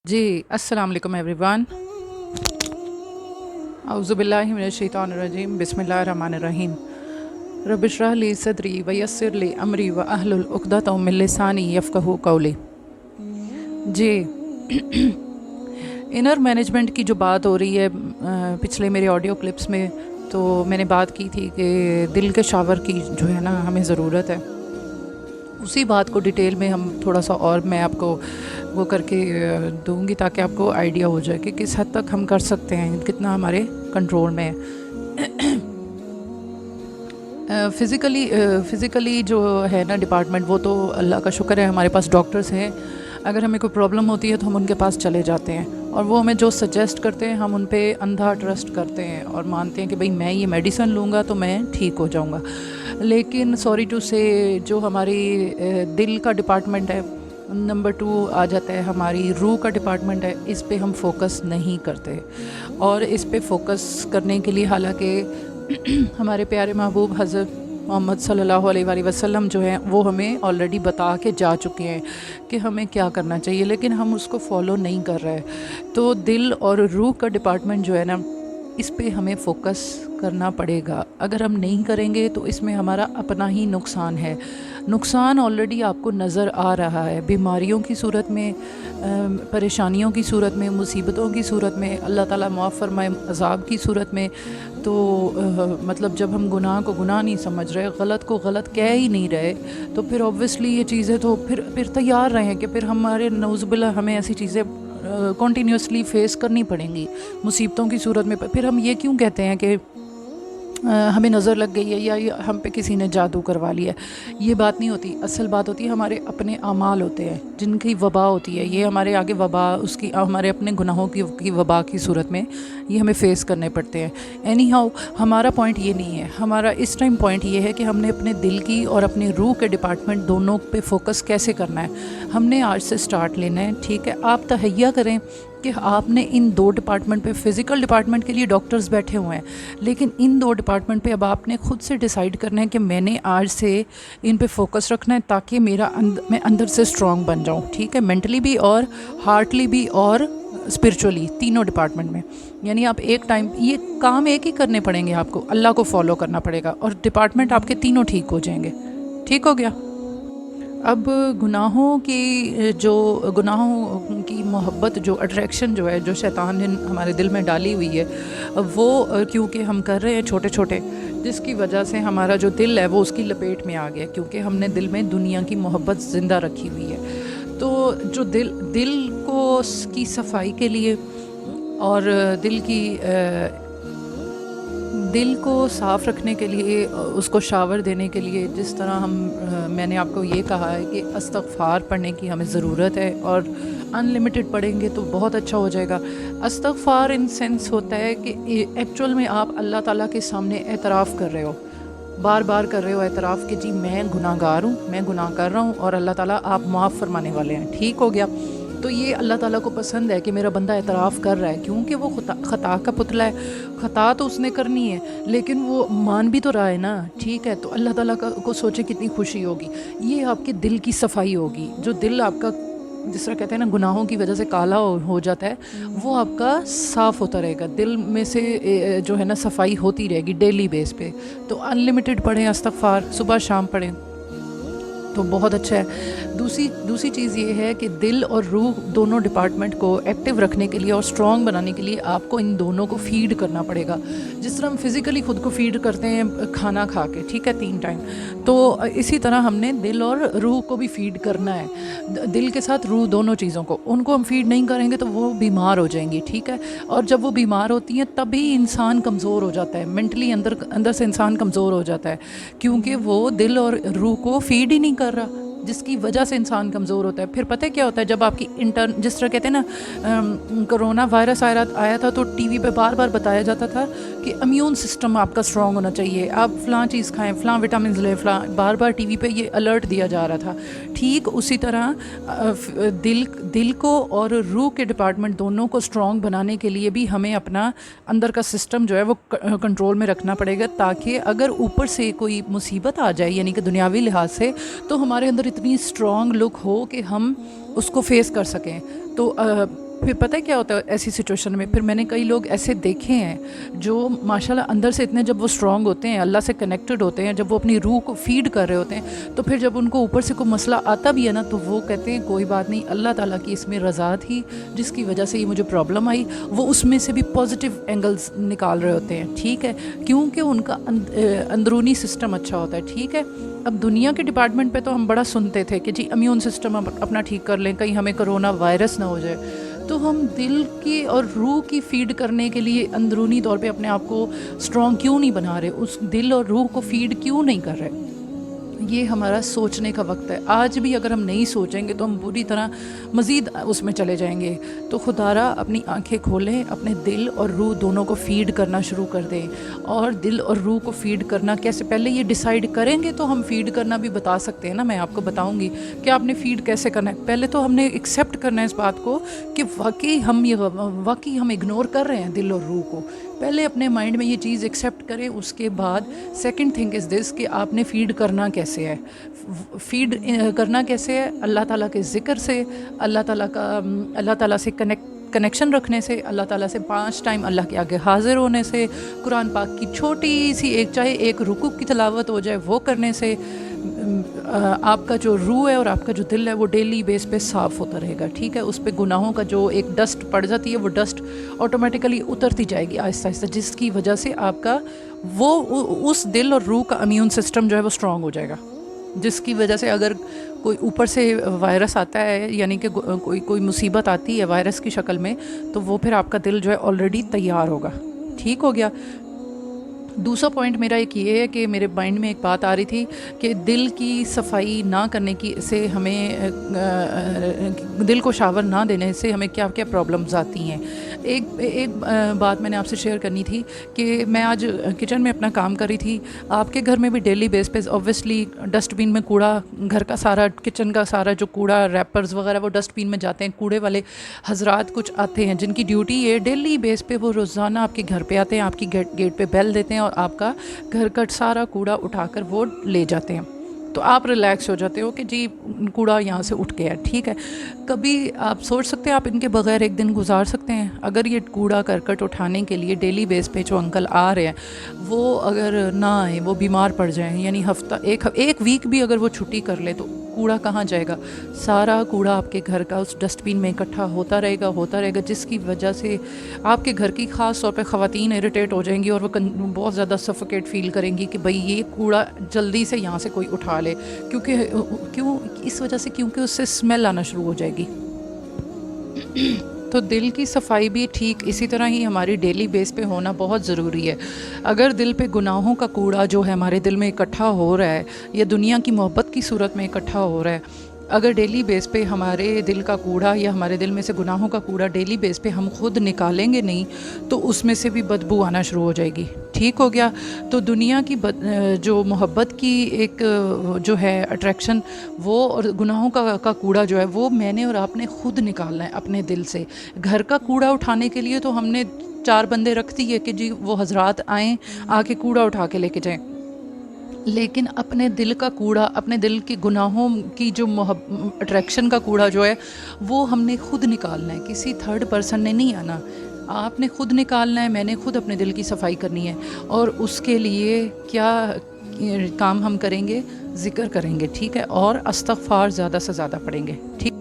जी, अस्सलाम वालेकुम एवरीवन। औज़ु बिल्लाहि मिनश शैतानिर रजीम, बिस्मिल्लाहिर रहीम। रब्बि इश्रह ली सदरी व यस्सिर ली अमरी व अहलुल उक़दतम मिन लिसानी यफ़क़हू क़ौली। जी, इनर मैनेजमेंट की जो बात हो रही है पिछले मेरे ऑडियो क्लिप्स में, तो मैंने बात की थी कि दिल के शावर की जो है ना हमें ज़रूरत है। उसी बात को डिटेल में हम थोड़ा सा और मैं आपको वो करके दूंगी ताकि आपको आइडिया हो जाए कि किस हद तक हम कर सकते हैं, कितना हमारे कंट्रोल में है। फ़िज़िकली जो है ना डिपार्टमेंट, वो तो अल्लाह का शुक्र है हमारे पास डॉक्टर्स हैं। अगर हमें कोई प्रॉब्लम होती है तो हम उनके पास चले जाते हैं और वो हमें जो सजेस्ट करते हैं हम उन पे अंधा ट्रस्ट करते हैं और मानते हैं कि भाई मैं ये मेडिसिन लूँगा तो मैं ठीक हो जाऊँगा। लेकिन सॉरी टू से जो हमारी दिल का डिपार्टमेंट है, नंबर 2 आ जाता है हमारी रूह का डिपार्टमेंट है, इस पे हम फोकस नहीं करते। और इस पे फोकस करने के लिए हालांकि हमारे प्यारे महबूब हज़रत मोहम्मद सल्लल्लाहु अलैहि वसल्लम जो हैं वो हमें ऑलरेडी बता के जा चुके हैं कि हमें क्या करना चाहिए, लेकिन हम उसको फॉलो नहीं कर रहे। तो दिल और रूह का डिपार्टमेंट जो है ना, इस पे हमें फोकस करना पड़ेगा। अगर हम नहीं करेंगे तो इसमें हमारा अपना ही नुकसान है। नुकसान ऑलरेडी आपको नज़र आ रहा है, बीमारियों की सूरत में, परेशानियों की सूरत में, मुसीबतों की सूरत में, अल्लाह ताला माफ़ फरमाए अज़ाब की सूरत में। तो मतलब जब हम गुनाह को गुनाह नहीं समझ रहे, गलत को गलत कह ही नहीं रहे, तो फिर ऑब्वियसली ये चीज़ें तो फिर तैयार रहें कि फिर हमारे नौज़ुबिल्लाह हमें ऐसी चीज़ें कॉन्टीन्यूसली फेस करनी पड़ेंगी मुसीबतों की सूरत में। फिर हम ये क्यों कहते हैं कि हमें नज़र लग गई है या हम पे किसी ने जादू करवा लिया है। ये बात नहीं होती। असल बात होती है हमारे अपने अमाल होते हैं जिनकी वबा होती है। ये हमारे आगे वबा, उसकी हमारे अपने गुनाहों की वबा की सूरत में ये हमें फ़ेस करने पड़ते हैं। एनी हाउ, हमारा पॉइंट ये नहीं है। हमारा इस टाइम पॉइंट ये है कि हमने अपने दिल की और अपनी रूह के डिपार्टमेंट दोनों पे फोकस कैसे करना है। हमने आज से स्टार्ट लेना है, ठीक है। आप तहैया करें कि आपने इन 2 डिपार्टमेंट पे, फ़िज़िकल डिपार्टमेंट के लिए डॉक्टर्स बैठे हुए हैं, लेकिन इन 2 डिपार्टमेंट पे अब आपने खुद से डिसाइड करना है कि मैंने आज से इन पे फोकस रखना है ताकि मैं अंदर से स्ट्रॉन्ग बन जाऊँ, ठीक है। मेंटली भी और हार्टली भी और स्पिरिचुअली, तीनों डिपार्टमेंट में। यानी आप एक टाइम ये काम एक ही करने पड़ेंगे आपको, अल्लाह को फॉलो करना पड़ेगा और डिपार्टमेंट आपके तीनों ठीक हो जाएंगे। ठीक हो गया। अब गुनाहों की मोहब्बत, जो अट्रैक्शन जो है, जो शैतान ने हमारे दिल में डाली हुई है, वो क्योंकि हम कर रहे हैं छोटे छोटे, जिसकी वजह से हमारा जो दिल है वो उसकी लपेट में आ गया, क्योंकि हमने दिल में दुनिया की मोहब्बत ज़िंदा रखी हुई है। तो जो दिल की सफाई के लिए और दिल को साफ़ रखने के लिए, उसको शावर देने के लिए, जिस तरह मैंने आपको ये कहा है कि इस्तग़फ़ार पढ़ने की हमें ज़रूरत है और अनलिमिटेड पढ़ेंगे तो बहुत अच्छा हो जाएगा। इस्तग़फ़ार इन सेंस होता है कि एक्चुअल में आप अल्लाह ताला के सामने एतराफ़ कर रहे हो, बार बार कर रहे हो एतराफ़ कि जी मैं गुनाहगार हूँ, मैं गुनाह कर रहा हूँ और अल्लाह ताला आप माफ़ फरमाने वाले हैं। ठीक हो गया। तो ये अल्लाह ताला को पसंद है कि मेरा बंदा एतराफ़ कर रहा है, क्योंकि वो ख़ता का पुतला है। ख़ता तो उसने करनी है, लेकिन वो मान भी तो रहा है ना, ठीक है। तो अल्लाह ताला को सोचे कितनी खुशी होगी। ये आपके दिल की सफाई होगी। जो दिल आपका, जिस तरह कहते हैं ना, गुनाहों की वजह से काला हो जाता है, वो आपका साफ़ होता रहेगा। दिल में से जो है ना सफाई होती रहेगी डेली बेस पे। तो अनलिमिटेड पढ़ें इस्तग़फ़ार, सुबह शाम पढ़ें तो बहुत अच्छा है। दूसरी चीज़ ये है कि दिल और रूह दोनों डिपार्टमेंट को एक्टिव रखने के लिए और स्ट्रॉन्ग बनाने के लिए आपको इन दोनों को फ़ीड करना पड़ेगा। जिस तरह हम फ़िज़िकली ख़ुद को फ़ीड करते हैं खाना खा के, ठीक है, 3 टाइम, तो इसी तरह हमने दिल और रूह को भी फ़ीड करना है। दिल के साथ रूह, दोनों चीज़ों को, उनको हम फ़ीड नहीं करेंगे तो वो बीमार हो जाएंगी, ठीक है। और जब वो बीमार होती हैं तभी इंसान कमज़ोर हो जाता है, मेंटली अंदर से इंसान कमज़ोर हो जाता है, क्योंकि वो दिल और रूह को फ़ीड ही नहीं कर रहा, जिसकी वजह से इंसान कमज़ोर होता है। फिर पता है क्या होता है, जब आपकी जिस तरह कहते हैं ना कोरोना वायरस आया था तो टीवी पे बार बार बताया जाता था कि इम्यून सिस्टम आपका स्ट्रॉन्ग होना चाहिए, आप फ़लाँ चीज़ खाएं, फ़लाँ विटामिन लें, फ़लाँ, बार बार टीवी पे ये अलर्ट दिया जा रहा था। ठीक उसी तरह दिल को और रूह के डिपार्टमेंट दोनों को स्ट्रॉन्ग बनाने के लिए भी हमें अपना अंदर का सिस्टम जो है वो कंट्रोल में रखना पड़ेगा, ताकि अगर ऊपर से कोई मुसीबत आ जाए, यानी कि दुनियावी लिहाज से, तो हमारे अंदर इतनी स्ट्रॉन्ग लुक हो कि हम उसको फेस कर सकें। तो پھر پتہ ہے کیا ہوتا ہے ایسی سچویشن میں؟ پھر میں نے کئی لوگ ایسے دیکھے ہیں جو ماشاءاللہ اندر سے اتنے جب وہ اسٹرانگ ہوتے ہیں، اللہ سے کنیکٹڈ ہوتے ہیں، جب وہ اپنی روح کو فیڈ کر رہے ہوتے ہیں، تو پھر جب ان کو اوپر سے کوئی مسئلہ آتا بھی ہے نا، تو وہ کہتے ہیں کوئی بات نہیں، اللہ تعالیٰ کی اس میں رضا تھی جس کی وجہ سے یہ مجھے پرابلم آئی، وہ اس میں سے بھی پازیٹیو اینگلز نکال رہے ہوتے ہیں، ٹھیک ہے، کیونکہ ان کا اندرونی سسٹم اچھا ہوتا ہے، ٹھیک ہے۔ اب دنیا کے ڈپارٹمنٹ پہ تو ہم بڑا سنتے تھے کہ جی امیون سسٹم اپنا ٹھیک کر لیں، کہیں ہمیں کرونا وائرس نہ ہو جائے، تو ہم دل کی اور روح کی فیڈ کرنے کے لیے اندرونی طور پہ اپنے آپ کو اسٹرانگ کیوں نہیں بنا رہے، اس دل اور روح کو فیڈ کیوں نہیں کر رہے؟ یہ ہمارا سوچنے کا وقت ہے۔ آج بھی اگر ہم نہیں سوچیں گے تو ہم بری طرح مزید اس میں چلے جائیں گے۔ تو خدارا اپنی آنکھیں کھولیں، اپنے دل اور روح دونوں کو فیڈ کرنا شروع کر دیں۔ اور دل اور روح کو فیڈ کرنا کیسے، پہلے یہ ڈیسائیڈ کریں گے تو ہم فیڈ کرنا بھی بتا سکتے ہیں نا، میں آپ کو بتاؤں گی کہ آپ نے فیڈ کیسے کرنا ہے۔ پہلے تو ہم نے ایکسیپٹ کرنا ہے اس بات کو کہ واقعی ہم اگنور کر رہے ہیں دل اور روح کو۔ پہلے اپنے مائنڈ میں یہ چیز ایکسیپٹ کریں، اس کے بعد سیکنڈ تھنگ از دس کہ آپ نے فیڈ کرنا کیسے ہے۔ فیڈ کرنا کیسے ہے؟ اللہ تعالیٰ کے ذکر سے، اللہ تعالیٰ سے کنیکشن رکھنے سے، اللہ تعالیٰ سے 5 ٹائم اللہ کے آگے حاضر ہونے سے، قرآن پاک کی چھوٹی سی چاہے ایک رکوع کی تلاوت ہو جائے وہ کرنے سے، آپ کا جو روح ہے اور آپ کا جو دل ہے وہ ڈیلی بیس پہ صاف ہوتا رہے گا، ٹھیک ہے۔ اس پہ گناہوں کا جو ایک ڈسٹ پڑ جاتی ہے وہ ڈسٹ آٹومیٹیکلی اترتی جائے گی آہستہ آہستہ، جس کی وجہ سے آپ کا اس دل اور روح کا امیون سسٹم جو ہے وہ اسٹرانگ ہو جائے گا، جس کی وجہ سے اگر کوئی اوپر سے وائرس آتا ہے، یعنی کہ کوئی مصیبت آتی ہے وائرس کی شکل میں، تو وہ پھر آپ کا دل جو ہے آلریڈی تیار ہوگا، ٹھیک ہو گیا۔ دوسرا پوائنٹ میرا ایک یہ ہے کہ میرے مائنڈ میں ایک بات آ رہی تھی کہ دل کی صفائی نہ کرنے کی سے ہمیں دل کو شاور نہ دینے سے ہمیں کیا کیا پرابلمز آتی ہیں۔ ایک بات میں نے آپ سے شیئر کرنی تھی کہ میں آج کچن میں اپنا کام کر رہی تھی۔ آپ کے گھر میں بھی ڈیلی بیس پہ اوبویسلی ڈسٹ بین میں کوڑا، گھر کا سارا، کچن کا سارا جو کوڑا، ریپرز وغیرہ وہ ڈسٹ بین میں جاتے ہیں۔ کوڑے والے حضرات کچھ آتے ہیں جن کی ڈیوٹی ہے ڈیلی بیس پہ وہ روزانہ آپ کے گھر پہ آتے ہیں، آپ کی گیٹ پہ بیل دیتے ہیں اور آپ کا گھر کا سارا کوڑا اٹھا کر وہ لے جاتے ہیں۔ تو آپ ریلیکس ہو جاتے ہو کہ جی کوڑا یہاں سے اٹھ گیا، ٹھیک ہے۔ کبھی آپ سوچ سکتے ہیں آپ ان کے بغیر ایک دن گزار سکتے ہیں؟ اگر یہ کوڑا کرکٹ اٹھانے کے لیے ڈیلی بیس پہ جو انکل آ رہے ہیں وہ اگر نہ آئیں، وہ بیمار پڑ جائیں، یعنی ہفتہ ایک ویک بھی اگر وہ چھٹی کر لے تو کوڑا کہاں جائے گا؟ سارا کوڑا آپ کے گھر کا اس ڈسٹ بین میں اکٹھا ہوتا رہے گا، جس کی وجہ سے آپ کے گھر کی خاص طور پہ خواتین اریٹیٹ ہو جائیں گی اور وہ بہت زیادہ سفوکیٹ فیل کریں گی کہ بھئی یہ کوڑا جلدی سے یہاں سے کوئی اٹھا لے، اس وجہ سے کیونکہ اس سے اسمیل آنا شروع ہو جائے گی۔ تو دل کی صفائی بھی ٹھیک اسی طرح ہی ہماری ڈیلی بیس پہ ہونا بہت ضروری ہے۔ اگر دل پہ گناہوں کا کوڑا جو ہے ہمارے دل میں اکٹھا ہو رہا ہے یا دنیا کی محبت کی صورت میں اکٹھا ہو رہا ہے، اگر ڈیلی بیس پہ ہمارے دل کا کوڑا یا ہمارے دل میں سے گناہوں کا کوڑا ڈیلی بیس پہ ہم خود نکالیں گے نہیں تو اس میں سے بھی بدبو آنا شروع ہو جائے گی، ٹھیک ہو گیا۔ تو دنیا کی جو محبت کی ایک جو ہے اٹریکشن، وہ اور گناہوں کا کوڑا جو ہے وہ میں نے اور آپ نے خود نکالنا ہے اپنے دل سے۔ گھر کا کوڑا اٹھانے کے لیے تو ہم نے 4 بندے رکھ دیے کہ جی وہ حضرات آئیں، آ کے کوڑا اٹھا کے لے کے جائیں، لیکن اپنے دل کا کوڑا، اپنے دل کی گناہوں کی جو اٹریکشن کا کوڑا جو ہے وہ ہم نے خود نکالنا ہے، کسی تھرڈ پرسن نے نہیں آنا، آپ نے خود نکالنا ہے، میں نے خود اپنے دل کی صفائی کرنی ہے۔ اور اس کے لیے کیا کام ہم کریں گے؟ ذکر کریں گے، ٹھیک ہے، اور استغفار زیادہ سے زیادہ پڑھیں گے، ٹھیک۔